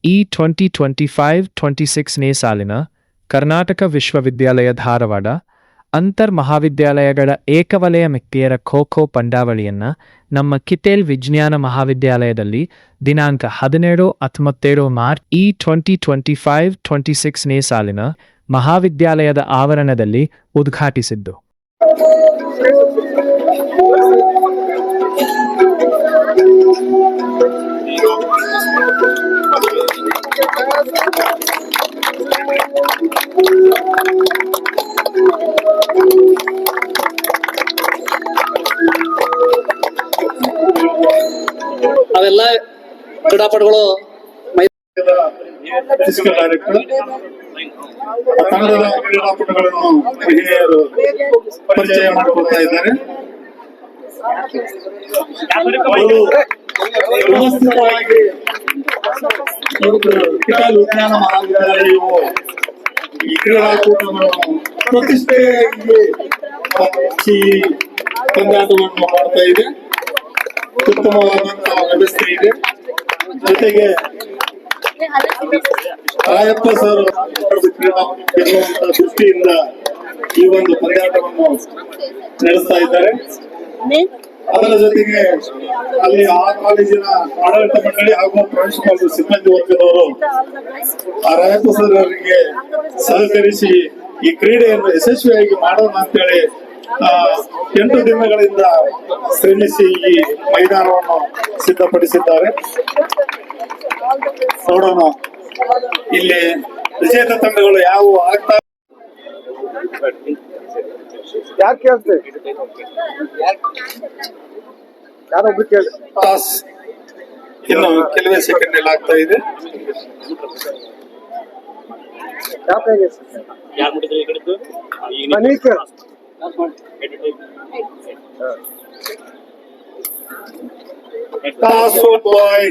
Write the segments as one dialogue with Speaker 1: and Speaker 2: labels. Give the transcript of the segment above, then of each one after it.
Speaker 1: ಈ 2025-26ನೇ ಸಾಲಿನ ಕರ್ನಾಟಕ ವಿಶ್ವವಿದ್ಯಾಲಯ ಧಾರವಾಡ ಅಂತರ್ ಮಹಾವಿದ್ಯಾಲಯಗಳ ಏಕವಲಯ ಮೆಕ್ಕೆಯರ ಖೋ ಪಂದ್ಯಾವಳಿಯನ್ನು ನಮ್ಮ ಕಿಟೇಲ್ ವಿಜ್ಞಾನ ಮಹಾವಿದ್ಯಾಲಯದಲ್ಲಿ ದಿನಾಂಕ 17-17 ಮಾರ್ಚ್ ಈ 2025-26ನೇ ಸಾಲಿನ ಮಹಾವಿದ್ಯಾಲಯದ ಆವರಣದಲ್ಲಿ ಉದ್ಘಾಟಿಸಿದ್ದು.
Speaker 2: ಅವೆಲ್ಲ ಕ್ರೀಡಾಪಟುಗಳು
Speaker 3: ತಂಡದ ಕ್ರೀಡಾಪಟುಗಳನ್ನು ಮಹಿಳೆಯರು ಪರಿಚಯ ಮಾಡಿಕೊಳ್ತಾ ಇದ್ದಾರೆ. ವ್ಯವಸ್ಥಿತವಾಗಿ ಕಿಟೇಲ್ ವಿಜ್ಞಾನ ಮಹಾವಿದ್ಯಾಲಯವು ಈ ಕ್ರೀಡಾಕೂಟವನ್ನು ಪ್ರತಿಷ್ಠೆಯಾಗಿ ಪಂದ್ಯಾಟವನ್ನು ಮಾಡ್ತಾ ಇದೆ. ಉತ್ತಮವಾದಂತಹ ವ್ಯವಸ್ಥೆ ಇದೆ. ಜೊತೆಗೆ ರಾಯಪ್ಪ ಸರ್ ಗೆಲ್ಲುವಂತ ದೃಷ್ಟಿಯಿಂದ ಈ ಒಂದು ಪಂದ್ಯಾಟವನ್ನು ನಡೆಸ್ತಾ ಇದ್ದಾರೆ. ಅದರ ಜೊತೆಗೆ ಅಲ್ಲಿ ಆ ಕಾಲೇಜಿನ ಆಡಳಿತ ಮಂಡಳಿ ಹಾಗೂ ಪ್ರಾಂಶುಪಾಲರು ಸಿಬ್ಬಂದಿ ವರ್ಗದವರು ಆ ರಾಯಪ್ಪ ಸರ್ ಅವರಿಗೆ ಸಹಕರಿಸಿ ಈ ಕ್ರೀಡೆಯನ್ನು ಯಶಸ್ವಿಯಾಗಿ ಮಾಡೋಣ ಅಂತೇಳಿ 8 ದಿನಗಳಿಂದ ಶ್ರಮಿಸಿ ಈ ಮೈದಾನವನ್ನು ಸಿದ್ಧಪಡಿಸಿದ್ದಾರೆ. ನೋಡೋಣ ಇಲ್ಲಿ ವಿಜೇತ ತಂಡಗಳು ಯಾವುವು ಆಗ್ತಾ.
Speaker 4: ಯಾರು ಕೇಳ್ತೇವೆ ಯಾರೊಬ್ರು ಕೇಳಿ
Speaker 3: ಟಾಸ್ ಇನ್ನು ಕೆಲವೇ ಸೆಕೆಂಡ್ ಅಲ್ಲಿ ಆಗ್ತಾ ಇದೆ. ಟಾಸ್ ಬಾಯ್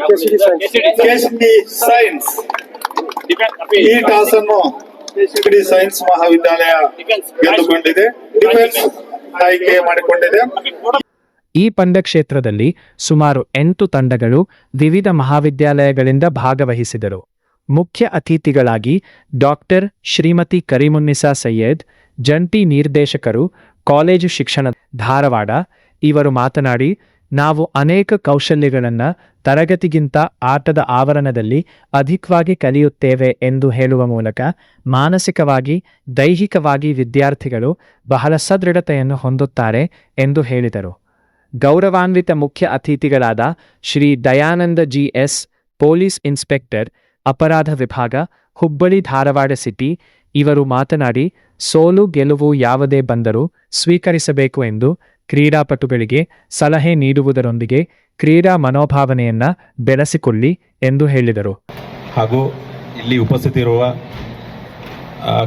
Speaker 3: ಕೆಸಿಡಿ ಸೈನ್ಸ್. ಈ ಟಾಸ್ ಅನ್ನು ಕೆಸಿಡಿ ಸೈನ್ಸ್ ಮಹಾವಿದ್ಯಾಲಯ ಗೆದ್ದುಕೊಂಡಿದೆ, ಡಿಫೆನ್ಸ್ ಆಯ್ಕೆ ಮಾಡಿಕೊಂಡಿದೆ.
Speaker 1: ಈ ಪಂದ್ಯಕ್ಷೇತ್ರದಲ್ಲಿ ಸುಮಾರು 8 ತಂಡಗಳು ವಿವಿಧ ಮಹಾವಿದ್ಯಾಲಯಗಳಿಂದ ಭಾಗವಹಿಸಿದರು. ಮುಖ್ಯ ಅತಿಥಿಗಳಾಗಿ ಡಾಕ್ಟರ್ ಶ್ರೀಮತಿ ಕರೀಮುನ್ನಿಸಾ ಸೈಯದ್, ಜಂಟಿ ನಿರ್ದೇಶಕರು ಕಾಲೇಜು ಶಿಕ್ಷಣ ಧಾರವಾಡ, ಇವರು ಮಾತನಾಡಿ, ನಾವು ಅನೇಕ ಕೌಶಲ್ಯಗಳನ್ನು ತರಗತಿಗಿಂತ ಆಟದ ಆವರಣದಲ್ಲಿ ಅಧಿಕವಾಗಿ ಕಲಿಯುತ್ತೇವೆ ಎಂದು ಹೇಳುವ ಮೂಲಕ ಮಾನಸಿಕವಾಗಿ ದೈಹಿಕವಾಗಿ ವಿದ್ಯಾರ್ಥಿಗಳು ಬಹಳ ಸದೃಢತೆಯನ್ನು ಹೊಂದುತ್ತಾರೆ ಎಂದು ಹೇಳಿದರು. ಗೌರವಾನ್ವಿತ ಮುಖ್ಯ ಅತಿಥಿಗಳಾದ Shri Dayananda GS, police inspector, ಅಪರಾಧ ವಿಭಾಗ, ಹುಬ್ಬಳ್ಳಿ ಧಾರವಾಡ ಸಿಟಿ, ಇವರು ಮಾತನಾಡಿ, ಸೋಲು ಗೆಲುವು ಯಾವುದೇ ಬಂದರೂ ಸ್ವೀಕರಿಸಬೇಕು ಎಂದು ಕ್ರೀಡಾಪಟುಗಳಿಗೆ ಸಲಹೆ ನೀಡುವುದರೊಂದಿಗೆ ಕ್ರೀಡಾ ಮನೋಭಾವನೆಯನ್ನ ಬೆಳೆಸಿಕೊಳ್ಳಿ ಎಂದು ಹೇಳಿದರು.
Speaker 5: ಹಾಗೂ ಇಲ್ಲಿ ಉಪಸ್ಥಿತಿರುವ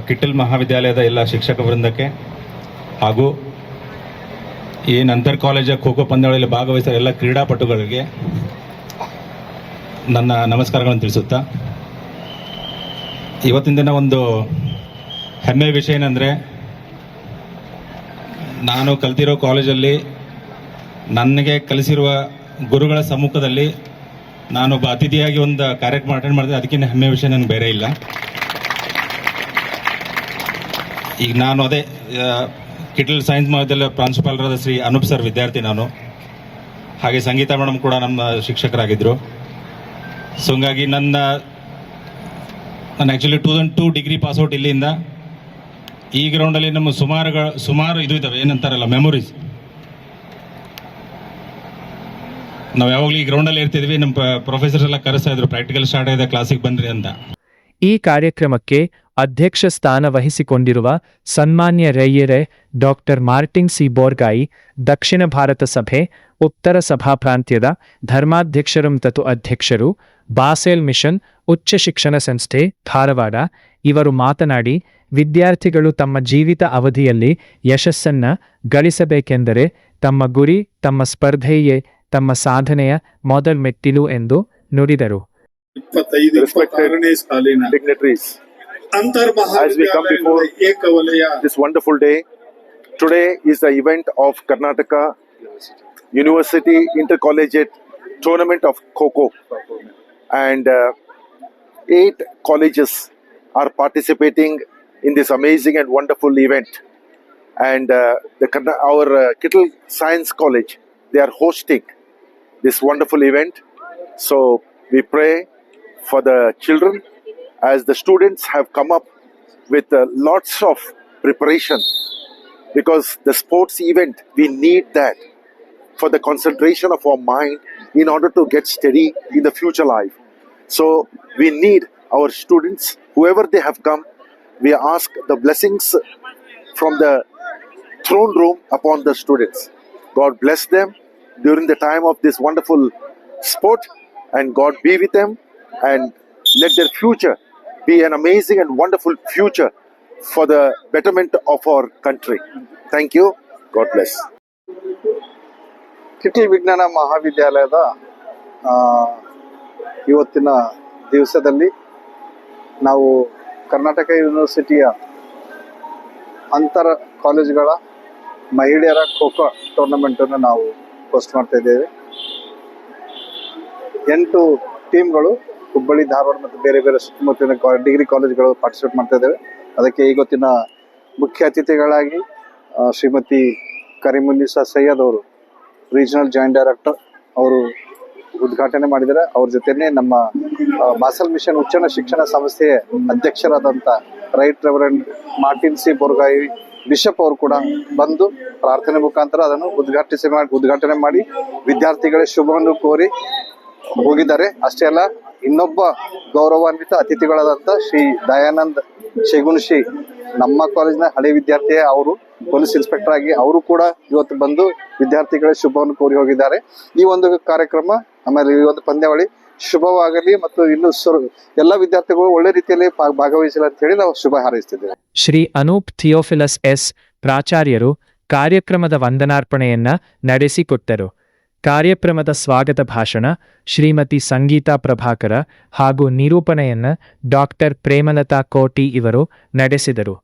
Speaker 5: ಕಿಟೇಲ್ ಮಹಾವಿದ್ಯಾಲಯದ ಎಲ್ಲ ಶಿಕ್ಷಕ ವೃಂದಕ್ಕೆ ಹಾಗೂ ಈ ನಂತರ ಕಾಲೇಜ್ ಖೋ ಪಂದ್ಯಾವಳಿಯಲ್ಲಿ ಭಾಗವಹಿಸಿದ ಎಲ್ಲ ಕ್ರೀಡಾಪಟುಗಳಿಗೆ ನನ್ನ ನಮಸ್ಕಾರಗಳನ್ನು ತಿಳಿಸುತ್ತಾ, ಇವತ್ತಿನ ದಿನ ಒಂದು ಹೆಮ್ಮೆಯ ವಿಷಯ ಏನಂದರೆ, ನಾನು ಕಲ್ತಿರೋ ಕಾಲೇಜಲ್ಲಿ ನನಗೆ ಕಲಿಸಿರುವ ಗುರುಗಳ ಸಮ್ಮುಖದಲ್ಲಿ ನಾನೊಬ್ಬ ಅತಿಥಿಯಾಗಿ ಒಂದು ಕಾರ್ಯಕ್ರಮ ಅಟೆಂಡ್ ಮಾಡಿದೆ. ಅದಕ್ಕಿಂತ ಹೆಮ್ಮೆಯ ವಿಷಯ ನನಗೆ ಬೇರೆ ಇಲ್ಲ. ಈಗ ನಾನು ಅದೇ ಕಿಟೇಲ್ ಸೈನ್ಸ್ ಮಹಾವಿದ್ಯಾಲಯ ಪ್ರಾಂಶುಪಾಲರಾದ ಶ್ರೀ ಅನೂಪ್ ಸರ್ ವಿದ್ಯಾರ್ಥಿ ನಾನು. ಹಾಗೆ ಸಂಗೀತಾ ಮೇಡಮ್ ಕೂಡ ನಮ್ಮ ಶಿಕ್ಷಕರಾಗಿದ್ದರು. ಸೊ ಹಂಗಾಗಿ ನಾನು ಆ್ಯಕ್ಚುಲಿ 2002 ಡಿಗ್ರಿ ಪಾಸ್ಔಟ್ ಇಲ್ಲಿಂದ. ಈ ಗ್ರೌಂಡಲ್ಲಿ ನಮ್ಮ ಸುಮಾರು ಇದು ಇದ್ದಾವೆ, ಏನಂತಾರಲ್ಲ ಮೆಮೊರೀಸ್. ನಾವು ಯಾವಾಗಲೂ ಈ ಗ್ರೌಂಡಲ್ಲಿ ಇರ್ತಿದ್ವಿ. ನಮ್ಮ ಪ್ರೊಫೆಸರ್ಸ್ ಎಲ್ಲ ಕರೆಸ್ತಾ ಇದ್ರು, ಪ್ರಾಕ್ಟಿಕಲ್ ಸ್ಟಾರ್ಟ್ ಆಗಿದೆ, ಕ್ಲಾಸಿಗೆ ಬನ್ನಿರಿ ಅಂತ.
Speaker 1: ಈ ಕಾರ್ಯಕ್ರಮಕ್ಕೆ ಅಧ್ಯಕ್ಷ ಸ್ಥಾನ ವಹಿಸಿಕೊಂಡಿರುವ ಸನ್ಮಾನ್ಯ ರೈಯರೆ ಡಾಕ್ಟರ್ ಮಾರ್ಟಿನ್ ಸಿ ಬೋರ್ಗಾಯಿ, ದಕ್ಷಿಣ ಭಾರತ ಸಭೆ ಉತ್ತರ ಸಭಾ ಪ್ರಾಂತ್ಯದ ಧರ್ಮಾಧ್ಯಕ್ಷರು ಮತ್ತು ಅಧ್ಯಕ್ಷರು, ಬಾಸೆಲ್ ಮಿಷನ್ ಉಚ್ಚ ಶಿಕ್ಷಣ ಸಂಸ್ಥೆ ಧಾರವಾಡ, ಇವರು ಮಾತನಾಡಿ, ವಿದ್ಯಾರ್ಥಿಗಳು ತಮ್ಮ ಜೀವಿತ ಅವಧಿಯಲ್ಲಿ ಯಶಸ್ಸನ್ನ ಗಳಿಸಬೇಕೆಂದರೆ ತಮ್ಮ ಗುರಿ, ತಮ್ಮ ಸ್ಪರ್ಧೆಯೇ ತಮ್ಮ ಸಾಧನೆಯ ಮೊದಲ ಮೆಟ್ಟಿಲು ಎಂದು ನುಡಿದರು.
Speaker 3: 25-26ನೇ ಸಾಲಿನ
Speaker 4: dignitaries,
Speaker 3: ಅಂತರ್
Speaker 4: as we come before
Speaker 3: ಏಕವಲಯ
Speaker 4: this wonderful day, today is the event of Karnataka University Intercollegiate tournament of Kho-Kho, and 8 colleges are participating in this amazing and wonderful event. And our Kittle Science College, they are hosting this wonderful event. So we pray for the children, as the students have come up with lots of preparation, because the sports event, we need that for the concentration of our mind in order to get steady in the future life. So we need our students, whoever they have come, we ask the blessings from the throne room upon the students. God bless them during the time of this wonderful sport, and God be with them, and let their future be an amazing and wonderful future for the betterment of our country. Thank you. God bless.
Speaker 3: Kittel ವಿಜ್ಞಾನ ಮಹಾವಿದ್ಯಾಲಯದ ಇವತ್ತಿನ ದಿವಸದಲ್ಲಿ ನಾವು ಕರ್ನಾಟಕ ಯೂನಿವರ್ಸಿಟಿಯ ಅಂತರ ಕಾಲೇಜುಗಳ ಮಹಿಳೆಯರ ಖೋಖೋ ಟೂರ್ನಮೆಂಟನ್ನು ನಾವು host ಮಾಡ್ತಾ ಇದ್ದೇವೆ. 8 ಟೀಮ್ಗಳು ಹುಬ್ಬಳ್ಳಿ, ಧಾರವಾಡ ಮತ್ತು ಬೇರೆ ಬೇರೆ ಸುತ್ತಮುತ್ತಲಿನ ಡಿಗ್ರಿ ಕಾಲೇಜುಗಳು ಪಾರ್ಟಿಸಿಪೇಟ್ ಮಾಡ್ತಾ ಇದ್ದೇವೆ. ಅದಕ್ಕೆ ಇವತ್ತಿನ ಮುಖ್ಯ ಅತಿಥಿಗಳಾಗಿ ಶ್ರೀಮತಿ ಕರೀಮುನ್ನಿಸಾ ಸೈಯದ್ ಅವರು, ರೀಜನಲ್ ಜಾಯಿಂಟ್ ಡೈರೆಕ್ಟರ್, ಅವರು ಉದ್ಘಾಟನೆ ಮಾಡಿದ್ದಾರೆ. ಅವ್ರ ಜೊತೆನೆ ನಮ್ಮ ಬಾಸಲ್ ಮಿಷನ್ ಉಚ್ಚನ ಶಿಕ್ಷಣ ಸಂಸ್ಥೆಯ ಅಧ್ಯಕ್ಷರಾದಂಥ right reverend Martin C Borgai bishop ಅವರು ಕೂಡ ಬಂದು ಪ್ರಾರ್ಥನೆ ಮುಖಾಂತರ ಅದನ್ನು ಉದ್ಘಾಟನೆ ಮಾಡಿ ವಿದ್ಯಾರ್ಥಿಗಳಿಗೆ ಶುಭವನ್ನು ಕೋರಿ ಹೋಗಿದ್ದಾರೆ. ಅಷ್ಟೇ ಅಲ್ಲ, ಇನ್ನೊಬ್ಬ ಗೌರವಾನ್ವಿತ ಅತಿಥಿಗಳಾದಂಥ ಶ್ರೀ ದಯಾನಂದ್ ಶೇಗುಣಶಿ, ನಮ್ಮ ಕಾಲೇಜಿನ ಹಳೆ ವಿದ್ಯಾರ್ಥಿಯೇ, ಅವರು ಪೊಲೀಸ್ ಇನ್ಸ್ಪೆಕ್ಟರ್ ಆಗಿ ಅವರು ಕೂಡ ಇವತ್ತು ಬಂದು ವಿದ್ಯಾರ್ಥಿಗಳ ಶುಭವನ್ನು ಕೋರಿ ಹೋಗಿದ್ದಾರೆ. ಈ ಒಂದು ಕಾರ್ಯಕ್ರಮ, ಆಮೇಲೆ ಈ ಒಂದು ಪಂದ್ಯಾವಳಿ ಶುಭವಾಗಲಿ ಮತ್ತು ಇನ್ನು ಎಲ್ಲ ವಿದ್ಯಾರ್ಥಿಗಳು ಒಳ್ಳೆ ರೀತಿಯಲ್ಲಿ ಭಾಗವಹಿಸಲಿ ಅಂತ ಹೇಳಿ ನಾವು ಶುಭ ಹಾರೈಸ್ತಿದ್ದೇವೆ.
Speaker 1: ಶ್ರೀ ಅನೂಪ್ ಥಿಯೋಫಿಲಸ್ ಎಸ್ ಪ್ರಾಚಾರ್ಯರು ಕಾರ್ಯಕ್ರಮದ ವಂದನಾರ್ಪಣೆಯನ್ನ ನಡೆಸಿಕೊಟ್ಟರು. ಕಾರ್ಯಕ್ರಮದ ಸ್ವಾಗತ ಭಾಷಣ ಶ್ರೀಮತಿ ಸಂಗೀತಾ ಪ್ರಭಾಕರ ಹಾಗೂ ನಿರೂಪಣೆಯನ್ನ ಡಾಕ್ಟರ್ ಪ್ರೇಮಲತಾ ಕೋಟಿ ಇವರು ನಡೆಸಿದರು.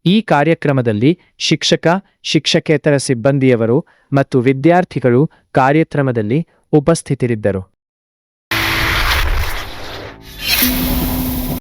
Speaker 1: ಈ ಕಾರ್ಯಕ್ರಮದಲ್ಲಿ ಶಿಕ್ಷಕ, ಶಿಕ್ಷಕೇತರ ಸಿಬ್ಬಂದಿಯವರು ಮತ್ತು ವಿದ್ಯಾರ್ಥಿಗಳು ಕಾರ್ಯಕ್ರಮದಲ್ಲಿ ಉಪಸ್ಥಿತರಿದ್ದರು.